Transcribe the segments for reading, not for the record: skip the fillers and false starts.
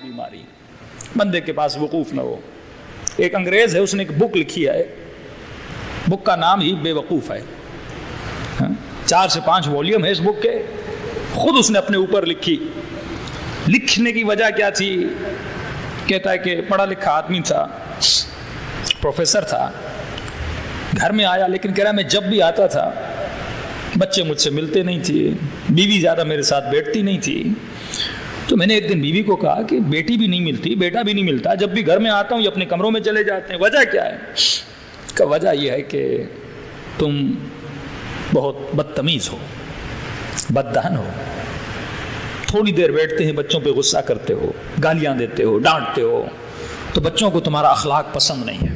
بیماری بندے کے پاس وقوف نہ ہو. ایک انگریز ہے, اس نے ایک بک لکھی ہے, بک کا نام ہی بے وقوف ہے. 4 سے 5 والیوم ہے اس بک کے, خود اس نے اپنے اوپر لکھی. لکھنے کی وجہ کیا تھی؟ کہتا ہے کہ پڑھا لکھا آدمی تھا, پروفیسر تھا, گھر میں آیا لیکن کہہ رہا میں جب بھی آتا تھا بچے مجھ سے ملتے نہیں تھے, بیوی زیادہ میرے ساتھ بیٹھتی نہیں تھی. تو میں نے ایک دن بیوی کو کہا کہ بیٹی بھی نہیں ملتی, بیٹا بھی نہیں ملتا, جب بھی گھر میں آتا ہوں یہ اپنے کمروں میں چلے جاتے ہیں, وجہ کیا ہے؟ کہ وجہ یہ ہے کہ تم بہت بدتمیز ہو, بددہن ہو, تھوڑی دیر بیٹھتے ہیں بچوں پہ غصہ کرتے ہو, گالیاں دیتے ہو, ڈانٹتے ہو, تو بچوں کو تمہارا اخلاق پسند نہیں ہے.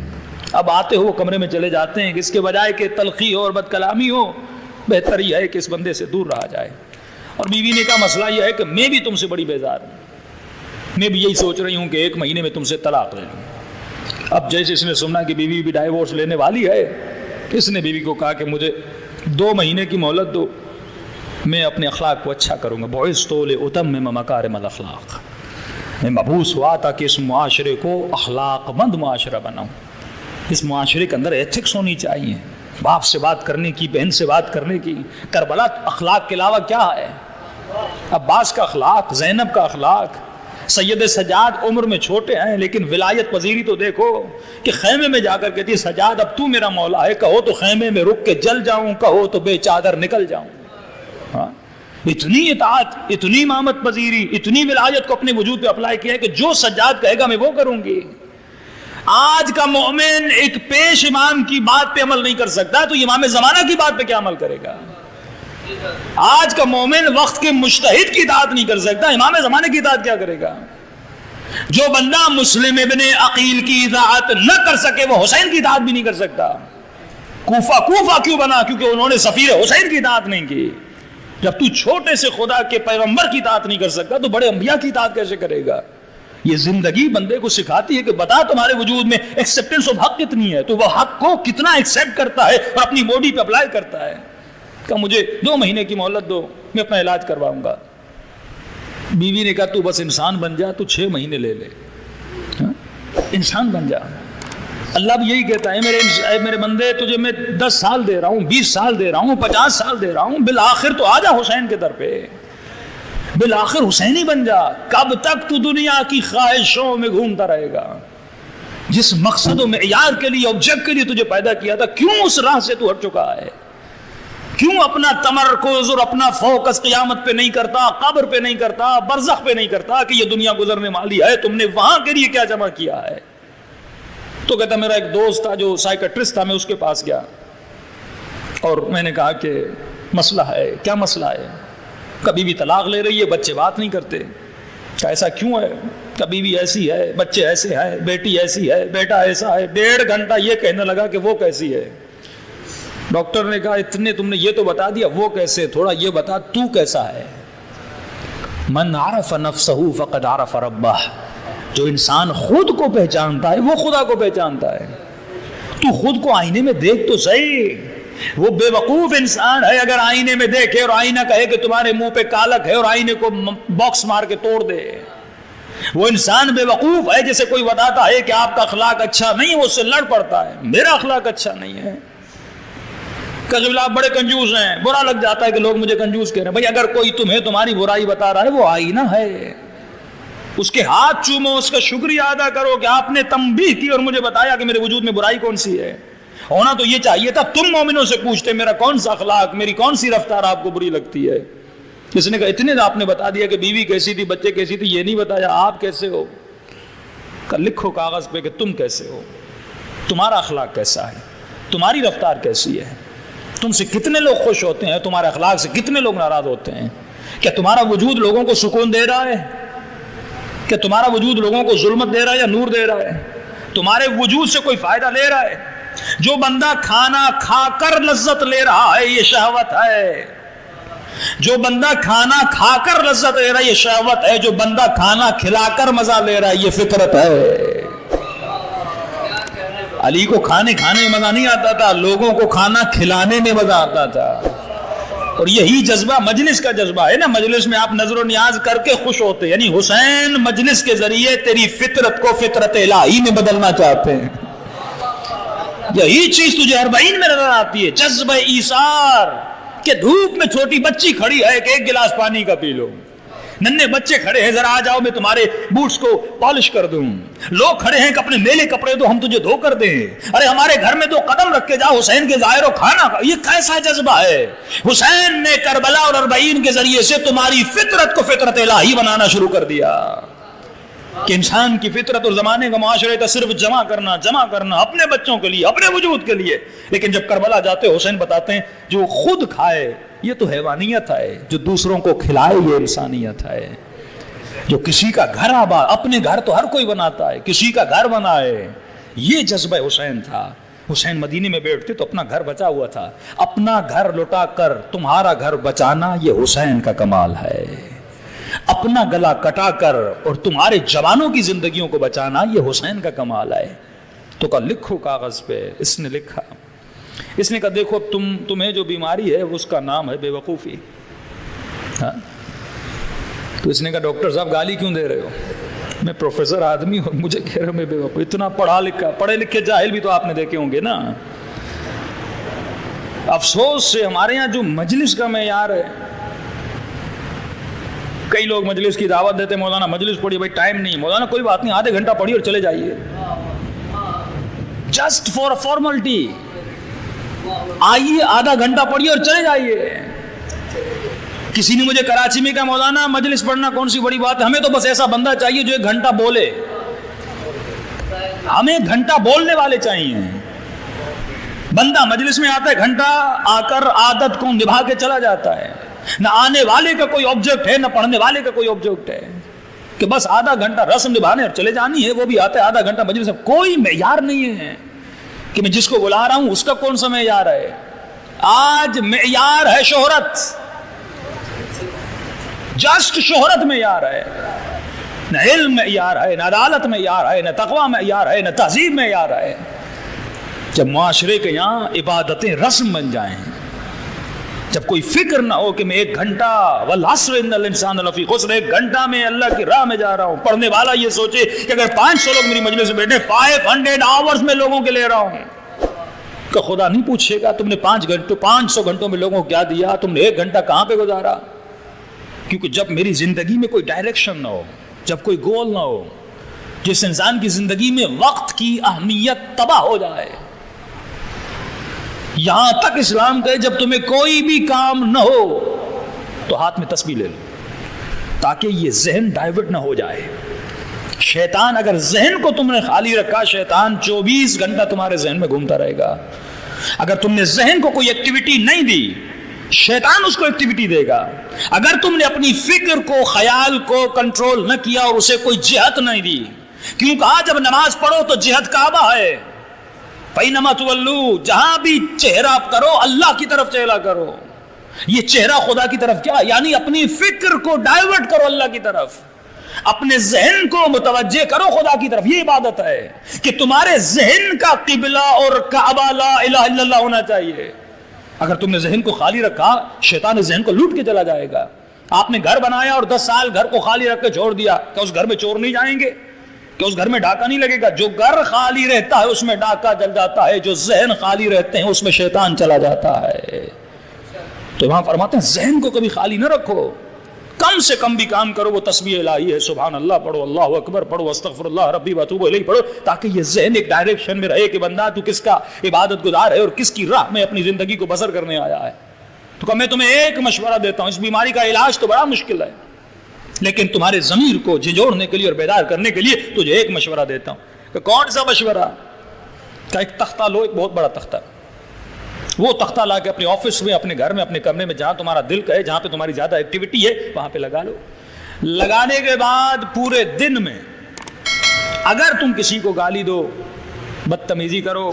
اب آتے ہو وہ کمرے میں چلے جاتے ہیں, اس کے بجائے کہ تلخی ہو اور بد کلامی ہو, بہتر یہ ہے کہ اس بندے سے دور رہا جائے. اور بیوی نے کہا مسئلہ یہ ہے کہ میں بھی تم سے بڑی بیزار ہوں, میں بھی یہی سوچ رہی ہوں کہ 1 مہینے میں تم سے طلاق لے لوں. اب جیسے اس نے سنا کہ بیوی بھی ڈائیورس لینے والی ہے, اس نے بیوی کو کہا کہ مجھے 2 مہینے کی مہلت دو, میں اپنے اخلاق کو اچھا کروں گا. بعثت لأتمم مکارم الاخلاق, میں مبعوث ہوا تاکہ اس معاشرے کو اخلاق مند معاشرہ بناؤں. اس معاشرے کے اندر ایتھکس ہونی چاہیے, باپ سے بات کرنے کی, بہن سے بات کرنے کی. کربلا اخلاق کے علاوہ کیا ہے؟ عباس کا اخلاق, زینب کا اخلاق. سید سجاد عمر میں چھوٹے ہیں لیکن ولایت پذیری تو دیکھو کہ خیمے میں جا کر کہتی ہے سجاد اب تو میرا مولا ہے, کہو تو خیمے میں رک کے جل جاؤں, کہو تو بے چادر نکل جاؤں. ہاں, اتنی اطاعت, اتنی امامت پذیری, اتنی ولایت کو اپنے وجود پہ اپلائی کیا ہے کہ جو سجاد کہے گا میں وہ کروں گی. آج کا مومن ایک پیش امام کی بات پہ عمل نہیں کر سکتا تو امام زمانہ کی بات پہ کیا عمل کرے گا؟ آج کا مومن وقت کے مجتہد کی اطاعت نہیں کر سکتا, امام زمانے کی اطاعت کیا کرے گا؟ جو بندہ مسلم ابن عقیل کی اطاعت نہ کر سکے وہ حسین کی اطاعت بھی نہیں کر سکتا. کوفہ کیوں بنا؟ کیونکہ انہوں نے سفیر حسین کی اطاعت نہیں کی. جب تو چھوٹے سے خدا کے پیغمبر کی اطاعت نہیں کر سکتا تو بڑے انبیاء کی اطاعت کیسے کرے گا؟ یہ زندگی بندے کو سکھاتی ہے کہ بتا تمہارے وجود میں ایکسیپٹنس آف حق کتنی ہے, تو وہ حق کو کتنا ایکسیپٹ کرتا ہے اور اپنی باڈی پہ اپلائی کرتا ہے. کہ مجھے 2 مہینے کی مہلت دو, میں اپنا علاج کرواؤں گا. بیوی نے کہا تو بس انسان بن جا, تو 6 مہینے لے لے, انسان بن جا. اللہ بھی یہی کہتا ہے میرے بندے تجھے میں 10 سال دے رہا ہوں, 20 سال دے رہا ہوں, 50 سال دے رہا ہوں, بالآخر تو آ جا حسین کے در پہ, بالآخر حسینی بن جا. کب تک تو دنیا کی خواہشوں میں گھومتا رہے گا؟ جس مقصد و معیار کے لیے, آبجیکٹ کے لیے تجھے پیدا کیا تھا, کیوں اس راہ سے تو ہٹ چکا ہے؟ کیوں اپنا تمرکز اور اپنا فوکس قیامت پہ نہیں کرتا, قبر پہ نہیں کرتا, برزخ پہ نہیں کرتا کہ یہ دنیا گزرنے والی ہے, تم نے وہاں کے لیے کیا جمع کیا ہے؟ تو کہتا میرا ایک دوست تھا جو سائیکٹرسٹ تھا, میں اس کے پاس گیا اور میں نے کہا کہ مسئلہ ہے. کیا مسئلہ ہے؟ کبھی بھی طلاق لے رہی ہے, بچے بات نہیں کرتے. ایسا کیوں ہے؟ کبھی بھی ایسی ہے, بچے ایسے ہیں, بیٹی ایسی ہے, بیٹا ایسا ہے. 1.5 گھنٹہ یہ کہنے لگا کہ وہ کیسی ہے. ڈاکٹر نے کہا اتنے تم نے یہ تو بتا دیا, وہ کیسے, تھوڑا یہ بتا تو کیسا ہے. من عرف نفسہ فقد عرف ربہ, جو انسان خود کو پہچانتا ہے وہ خدا کو پہچانتا ہے. تو خود کو آئینے میں دیکھ تو صحیح. وہ بے وقوف انسان ہے اگر آئینے میں دیکھے اور آئینہ کہے کہ تمہارے منہ پہ کالک ہے اور آئینے کو باکس مار کے توڑ دے. وہ انسان بے وقوف ہے جسے کوئی بتاتا ہے کہ آپ کا اخلاق اچھا نہیں ہے, وہ اس سے لڑ پڑتا ہے, میرا اخلاق اچھا نہیں ہے. کہ آپ بڑے کنجوس ہیں, برا لگ جاتا ہے کہ لوگ مجھے کنجوس کہہ رہے ہیں. بھائی اگر کوئی تمہیں تمہاری برائی بتا رہا ہے وہ آئینہ ہے, اس کے ہاتھ چومو, اس کا شکریہ ادا کرو کہ آپ نے تنبیہ کی اور مجھے بتایا کہ میرے وجود میں برائی کون سی ہے. ہونا تو یہ چاہیے تھا تم مومنوں سے پوچھتے میرا کون سا اخلاق, میری کون سی رفتار آپ کو بری لگتی ہے. کس نے کہا اتنے آپ نے بتا دیا کہ بیوی کیسی تھی, بچے کیسی تھی, یہ نہیں بتایا آپ کیسے ہو. کہ لکھو کاغذ پہ کہ تم کیسے ہو, تمہارا اخلاق کیسا ہے, تمہاری رفتار کیسی ہے, تم سے کتنے لوگ خوش ہوتے ہیں, تمہارے اخلاق سے کتنے لوگ ناراض ہوتے ہیں. کیا تمہارا وجود لوگوں کو سکون دے رہا ہے؟ کیا تمہارا وجود لوگوں کو ظلمت دے رہا ہے یا نور دے رہا ہے؟ تمہارے وجود سے کوئی فائدہ لے رہا ہے؟ جو بندہ کھانا کھا کر لذت لے رہا ہے یہ شہوت ہے. جو بندہ کھانا کھا کر لذت لے رہا ہے یہ شہوت ہے. جو بندہ کھانا کھلا کر مزہ لے رہا ہے یہ فطرت ہے. علی کو کھانے میں مزہ نہیں آتا تھا, لوگوں کو کھانا کھلانے میں مزہ آتا تھا. اور یہی جذبہ مجلس کا جذبہ ہے نا. مجلس میں آپ نظر و نیاز کر کے خوش ہوتے, یعنی حسین مجلس کے ذریعے تیری فطرت کو فطرت الہی میں بدلنا چاہتے ہیں. یہی چیز تجھے اربعین میں نظر آتی ہے, جذبہ ایثار, کہ دھوپ میں چھوٹی بچی کھڑی ہے کہ ایک گلاس پانی کا پی لو, ننے بچے کھڑے ہیں ذرا آ جاؤ میں تمہارے بوٹس کو پالش کر دوں, لوگ کھڑے ہیں کہ اپنے میلے کپڑے دو ہم تجھے دھو کر دیں, ارے ہمارے گھر میں 2 قدم رکھ کے جاؤ حسین کے ظاہر و کھانا. یہ کیسا جذبہ ہے؟ حسین نے کربلا اور اربعین کے ذریعے سے تمہاری فطرت کو فطرت الہی بنانا شروع کر دیا, کہ انسان کی فطرت اور زمانے کا معاشرے تھا صرف جمع کرنا اپنے بچوں کے لیے, اپنے وجود کے لیے. لیکن جب کربلا جاتے حسین بتاتے ہیں جو خود کھائے یہ تو حیوانیت ہے, جو دوسروں کو کھلائے یہ انسانیت ہے. جو کسی کا گھر آباد, اپنے گھر تو ہر کوئی بناتا ہے, کسی کا گھر بنائے, یہ جذبہ حسین تھا. حسین مدینے میں بیٹھتے تو اپنا گھر بچا ہوا تھا, اپنا گھر لوٹا کر تمہارا گھر بچانا یہ حسین کا کمال ہے. اپنا گلا کٹا کر اور تمہارے جوانوں کی زندگیوں کو بچانا یہ حسین کا کمال ہے. تو کہا لکھو کاغذ پہ. اس نے لکھا, اس نے کہا دیکھو اب تمہیں جو بیماری ہے اس کا نام ہے بے وقوفی. ہاں تو اس نے کہا ڈاکٹر صاحب گالی کیوں دے رہے ہو, میں پروفیسر آدمی ہوں, مجھے کہہ رہے ہو میں بے وقوف. اتنا پڑھے لکھے جاہل بھی تو آپ نے دیکھے ہوں گے نا. افسوس سے ہمارے یہاں جو مجلس کا معیار ہے, کئی لوگ مجلس کی دعوت دیتے ہیں, مولانا مجلس پڑھیے, بھائی ٹائم نہیں. مولانا کوئی بات نہیں, آدھے گھنٹہ پڑھیے اور چلے جائیے, جسٹ فار فارملٹی. آئیے آدھا گھنٹہ پڑھیے اور چلے جائیے. کسی نے مجھے کراچی میں کہا مولانا مجلس پڑھنا کون سی بڑی بات ہے, ہمیں تو بس ایسا بندہ چاہیے جو 1 گھنٹہ بولے. ہمیں 1 گھنٹہ بولنے والے چاہیے. بندہ مجلس میں آتا ہے, گھنٹہ آ کر عادت کو نبھا کے چلا جاتا ہے. نہ آنے والے کا کوئی آبجیکٹ ہے, نہ پڑھنے والے کا کوئی آبجیکٹ ہے, کہ بس آدھا گھنٹہ رسم نبھانے اور چلے جانی ہے. وہ بھی آتا ہے آدھا گھنٹہ مجلس میں, کوئی معیار نہیں ہے کہ میں جس کو بلا رہا ہوں اس کا کون سا معیار ہے. آج معیار ہے شہرت, جسٹ شہرت معیار ہے, نہ علم معیار ہے, نہ عدالت معیار ہے, نہ تقوی معیار ہے, نہ تہذیب معیار ہے. جب معاشرے کے یہاں عبادتیں رسم بن جائیں, جب کوئی فکر نہ ہو کہ میں 1 گھنٹہ والعصر ان الانسان لفی خسر, 1 گھنٹہ میں اللہ کی راہ میں جا رہا ہوں. پڑھنے والا یہ سوچے کہ اگر 500 لوگ میری مجلس میں بیٹھے, 500 آورز میں لوگوں کے لے رہا ہوں, کہ خدا نہیں پوچھے گا تم نے 500 گھنٹوں میں لوگوں کو کیا دیا, تم نے 1 گھنٹہ کہاں پہ گزارا. کیونکہ جب میری زندگی میں کوئی ڈائریکشن نہ ہو, جب کوئی گول نہ ہو, جس انسان کی زندگی میں وقت کی اہمیت تباہ ہو جائے. یہاں تک اسلام کہے جب تمہیں کوئی بھی کام نہ ہو تو ہاتھ میں تسبیح لے لو, تاکہ یہ ذہن ڈائیورٹ نہ ہو جائے. شیطان اگر ذہن کو تم نے خالی رکھا, شیطان 24 گھنٹہ تمہارے ذہن میں گھومتا رہے گا. اگر تم نے ذہن کو کوئی ایکٹیویٹی نہیں دی, شیطان اس کو ایکٹیویٹی دے گا. اگر تم نے اپنی فکر کو, خیال کو کنٹرول نہ کیا اور اسے کوئی جہت نہیں دی, کیوں کہا جب نماز پڑھو تو جہت کعبہ ہے, فَإِنَّمَا تُوَلُّوا, جہاں بھی چہرہ کرو اللہ کی طرف چہرہ کرو. یہ چہرہ خدا کی طرف کیا, یعنی اپنی فکر کو ڈائیورٹ کرو اللہ کی طرف, اپنے ذہن کو متوجہ کرو خدا کی طرف. یہ عبادت ہے کہ تمہارے ذہن کا قبلہ اور کعبہ لا الہ الا اللہ ہونا چاہیے. اگر تم نے ذہن کو خالی رکھا, شیطان ذہن کو لوٹ کے چلا جائے گا. آپ نے گھر بنایا اور 10 سال گھر کو خالی رکھ کے چھوڑ دیا, کہ اس گھر میں چور نہیں جائیں گے, کہ اس گھر میں ڈاکہ نہیں لگے گا. جو گھر خالی رہتا ہے اس میں ڈاکہ جل جاتا ہے, جو ذہن خالی رہتے ہیں اس میں شیطان چلا جاتا ہے. تو وہاں فرماتے ہیں ذہن کو کبھی خالی نہ رکھو, کم سے کم بھی کام کرو, وہ تسبیح الہی ہے, سبحان اللہ پڑھو, اللہ اکبر پڑھو, استغفر اللہ ربی واتوب الیہ پڑھو, تاکہ یہ ذہن ایک ڈائریکشن میں رہے کہ بندہ تو کس کا عبادت گزار ہے اور کس کی راہ میں اپنی زندگی کو بسر کرنے آیا ہے. تو کہ میں تمہیں ایک مشورہ دیتا ہوں, اس بیماری کا علاج تو بڑا مشکل ہے, لیکن تمہارے ضمیر کو جھنجھوڑنے کے لیے اور بیدار کرنے کے لیے تجھے ایک مشورہ دیتا ہوں. کہ کون سا مشورہ؟ کہ ایک تختہ لو, ایک بہت بڑا تختہ, وہ تختہ لا کے اپنے آفس میں, اپنے گھر میں, اپنے کمرے میں, جہاں تمہارا دل کہے, جہاں پہ تمہاری زیادہ ایکٹیویٹی ہے, وہاں پہ لگا لو. لگانے کے بعد پورے دن میں اگر تم کسی کو گالی دو, بدتمیزی کرو,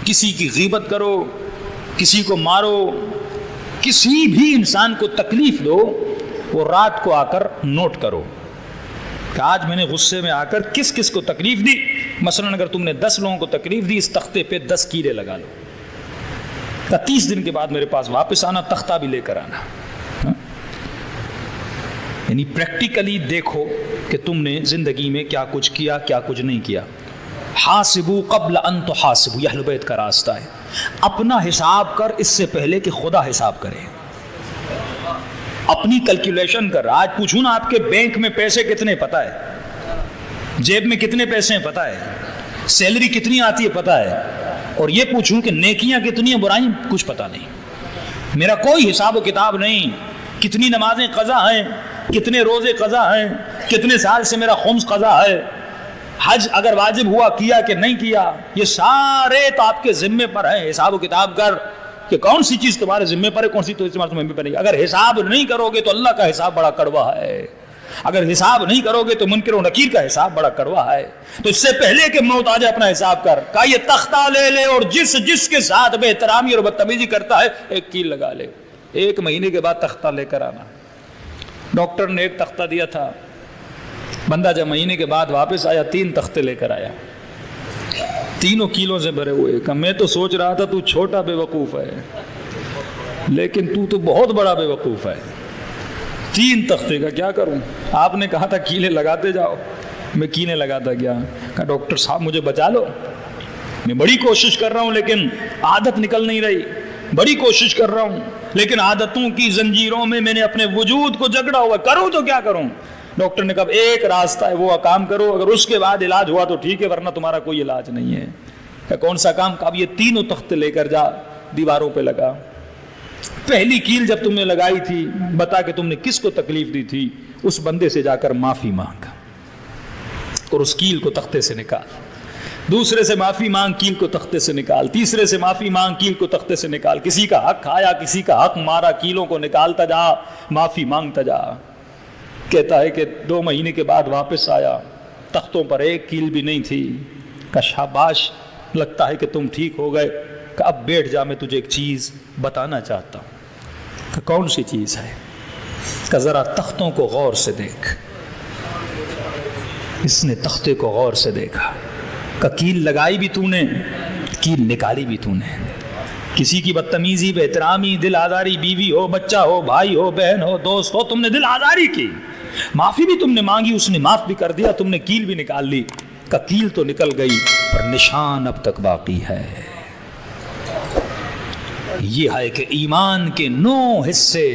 کسی کی غیبت کرو, کسی کو مارو, کسی بھی انسان کو تکلیف دو, وہ رات کو آ کر نوٹ کرو کہ آج میں نے غصے میں آ کر کس کس کو تکلیف دی. مثلا اگر تم نے 10 لوگوں کو تکلیف دی, اس تختے پہ 10 کیڑے لگا لو. کہ 30 دن کے بعد میرے پاس واپس آنا، تختہ بھی لے کر آنا. یعنی پریکٹیکلی دیکھو کہ تم نے زندگی میں کیا کچھ کیا، کیا کچھ نہیں کیا. حاسبو قبل ان تحاسبو، یہ اہل بیت کا راستہ ہے. اپنا حساب کر اس سے پہلے کہ خدا حساب کرے. اپنی کیلکولیشن کر. آج پوچھوں نا آپ کے بینک میں پیسے کتنے پتہ ہے، جیب میں کتنے پیسے ہیں پتہ ہے، سیلری کتنی آتی ہے پتہ ہے، اور یہ پوچھوں کہ نیکیاں کتنی ہیں، برائیں کچھ پتہ نہیں. میرا کوئی حساب و کتاب نہیں. کتنی نمازیں قضا ہیں، کتنے روزے قضا ہیں، کتنے سال سے میرا خمس قضا ہے، حج اگر واجب ہوا کیا کہ نہیں کیا، یہ سارے تو آپ کے ذمے پر ہیں. حساب و کتاب کر کہ کون سی چیز تمہارے ذمے پر ہے، کون سی تمہارے ذمے پر نہیں. اگر حساب نہیں کرو گے تو اللہ کا حساب بڑا کڑوا ہے. اگر حساب نہیں کرو گے تو منکر و نکیر کا حساب بڑا کڑوا ہے. تو اس سے پہلے کہ موت آ جائے اپنا حساب کر. کہا یہ تختہ لے لے اور جس کے ساتھ بے احترامی اور بدتمیزی کرتا ہے ایک کیل لگا لے. 1 مہینے کے بعد تختہ لے کر آنا. ڈاکٹر نے ایک تختہ دیا تھا، بندہ جب مہینے کے بعد واپس آیا 3 تختے لے کر آیا، تینوں کیلوں سے بھرے ہوئے. کہ میں تو سوچ رہا تھا تو چھوٹا بے وقوف ہے، لیکن تو بہت بڑا بے وقوف ہے. 3 تختے کا کیا کروں؟ آپ نے کہا تھا کیلیں لگاتے جاؤ، میں کیلیں لگاتا گیا. کہا ڈاکٹر صاحب مجھے بچا لو، میں بڑی کوشش کر رہا ہوں لیکن عادت نکل نہیں رہی، بڑی کوشش کر رہا ہوں لیکن عادتوں کی زنجیروں میں میں نے اپنے وجود کو جکڑا ہوا. کروں تو کیا کروں؟ ڈاکٹر نے کہا ایک راستہ ہے، وہ کام کرو، اگر اس کے بعد علاج ہوا تو ٹھیک ہے، ورنہ تمہارا کوئی علاج نہیں ہے. کہ کون سا کام؟ کہا یہ 3 تختے لے کر جا، دیواروں پہ لگا. پہلی کیل جب تم نے لگائی تھی بتا کہ تم نے کس کو تکلیف دی تھی، اس بندے سے جا کر معافی مانگ اور اس کیل کو تختے سے نکال. دوسرے سے معافی مانگ، کیل کو تختے سے نکال. تیسرے سے معافی مانگ، کیل کو تختے سے نکال. کسی کا حق کھایا، کسی کا حق مارا، کیلوں کو نکالتا جا، معافی مانگتا جا. کہتا ہے کہ 2 مہینے کے بعد واپس آیا، تختوں پر 1 کیل بھی نہیں تھی. کہ شاباش، لگتا ہے کہ تم ٹھیک ہو گئے. کہ اب بیٹھ جا، میں تجھے ایک چیز بتانا چاہتا ہوں. کہ کون سی چیز ہے؟ کہ ذرا تختوں کو غور سے دیکھ. اس نے تختے کو غور سے دیکھا. کہ کیل لگائی بھی تو نے، کیل نکالی بھی تو نے. کسی کی بدتمیزی، بے احترامی، دل آزاری، بیوی ہو، بچہ ہو، بھائی ہو، بہن ہو، دوست ہو، تم نے دل آزاری کی، معافی بھی تم نے مانگی، اس نے معاف بھی کر دیا، تم نے کیل بھی نکال لی. کہ کیل تو نکل گئی پر نشان اب تک باقی ہے. یہ ہے کہ ایمان کے 9 حصے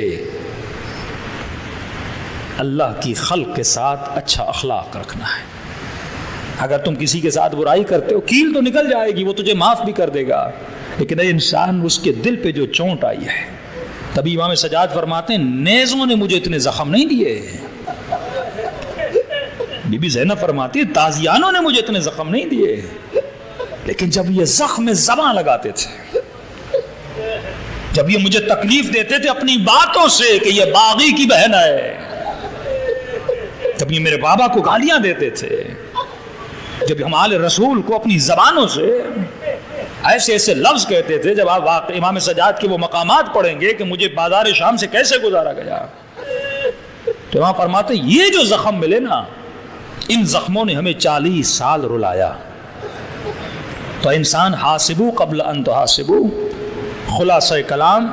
اللہ کی خلق کے ساتھ اچھا اخلاق رکھنا ہے. اگر تم کسی کے ساتھ برائی کرتے ہو، کیل تو نکل جائے گی، وہ تجھے معاف بھی کر دے گا، لیکن اے انسان اس کے دل پہ جو چونٹ آئی ہے. تبھی امام سجاد فرماتے ہیں نیزوں نے مجھے اتنے زخم نہیں دیے. بی بی زینب فرماتی ہے تازیانوں نے مجھے اتنے زخم نہیں دیے، لیکن جب یہ زخم زباں لگاتے تھے، جب یہ مجھے تکلیف دیتے تھے اپنی باتوں سے کہ یہ باغی کی بہن ہے، جب یہ میرے بابا کو گالیاں دیتے تھے، جب ہم آل رسول کو اپنی زبانوں سے ایسے ایسے لفظ کہتے تھے، جب آپ امام سجاد کے وہ مقامات پڑھیں گے کہ مجھے بازار شام سے کیسے گزارا گیا، تو وہاں فرماتے یہ جو زخم ملے نا، ان زخموں نے ہمیں 40 سال رلایا. تو انسان حاسبو قبل ان تحاسبو. خلاصہ کلام